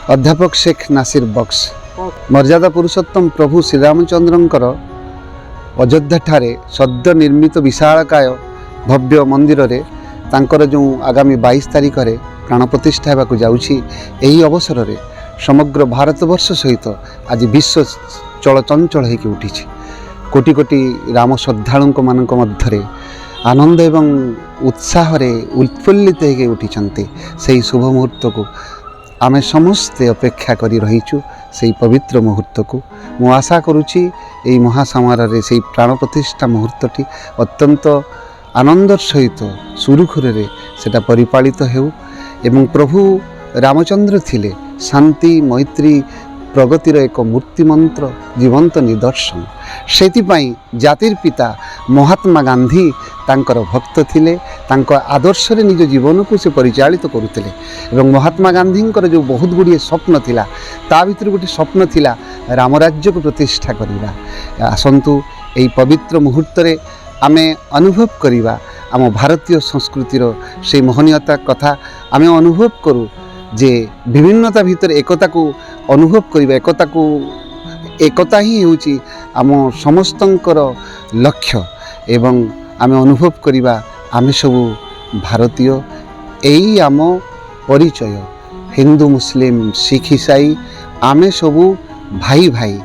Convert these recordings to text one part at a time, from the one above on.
अध्यापक शेख नासिर बक्स मर्यादा पुरुषोत्तम प्रभु श्रीरामचंद्रंकर अयोध्या ठारे सद्य निर्मित विशालकाय भव्य मंदिर रे तांकर जो आगामी 22 तारीख रे प्राण प्रतिष्ठा होगा जाउछि। एही अवसर रे समग्र भारतवर्ष सहित आज विश्व चलचंचल होकर उठी। कोटि कोटि राम श्रद्धालु मानक मध्यरे आनंद एवं उत्साह रे उत्फुल्लित होकर उठी। से शुभ मुहूर्त को आमे समस्ते अपेक्षा करी रहीचु। से पवित्र मुहूर्त को मु आशा करुछि एई महासमारोह से प्राण प्रतिष्ठा मुहूर्तटी अत्यंत आनंदर सहित सुरुखुरे सेटा परिपालित हेउ एवं प्रभु रामचंद्र थिले शांति मैत्री प्रगतिर एक मूर्तिमंत्र जीवंत निदर्शन। सेतिपाई जातिर पिता महात्मा गांधी तांकर भक्त थिले। तांको आदर्श रे निज जीवन को से परिचालित करुथिले एवं महात्मा गांधींकर जो बहुत गुड़िए स्वप्न थिला ता भितर गोटे स्वप्न थिला रामराज्य को प्रतिष्ठा करिबा। आसंतु एई पवित्र मुहूर्त रे आमे अनुभव करिबा आम भारतीय संस्कृतिर से महनीयता कथा आमे अनुभव करू जे विभिन्नता भितर एकता को अनुभव करिबा। एकता ही होची आम समस्तंकर लक्ष्य एवं आमे अनुभव करिबा आमे सब भारतीय। एई आम परिचय हिंदू मुस्लिम सिख ईसाई आमे सब भाई भाई।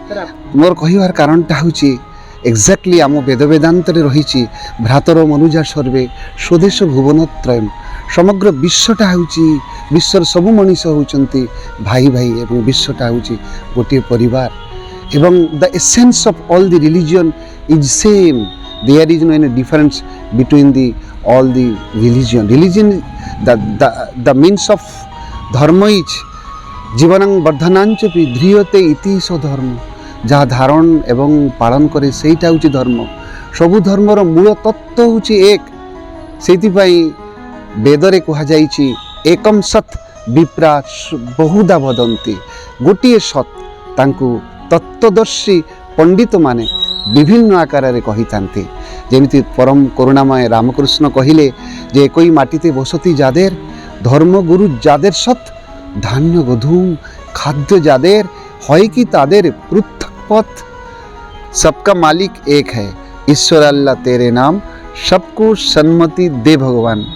मोर कहिबार कारणटा होची एक्जाक्टली आम वेद वेदांत रही भ्रातर मनुजा सर्वे स्वदेश भुवनत्रयम। समग्र विश्वटा होची विश्वर सबु मनीष होचंती भाई भाई एवं विश्वटा होची गोटे परिवार एवं the essence of all the religion is same. There is no any difference between the all the religion the means of dharma is जीवनं वर्धनांच ध्रियते इति स्वधर्म। जहाँ धारण एवं पालन करे सेटा होची धर्म। सबु धर्मर मूल तत्व होची एक। सेतिपाई वेदरे कहा जाइछि एकम सत विप्रा बहुधा वदन्ति। गोटिए सत तांकु तत्वदर्शी पंडित माने विभिन्न आकार रे कहि थांती। जेमिति परम करुणामय रामकृष्ण कहिले जे कोई माटीते बसती जादेर धर्म गुरु जादेर सत धान्य गधूम खाद्य जादेर है कि तादेर पृथक पथ। सबका मालिक एक है ईश्वर अल्लाह तेरे नाम सबको सन्मति दे भगवान।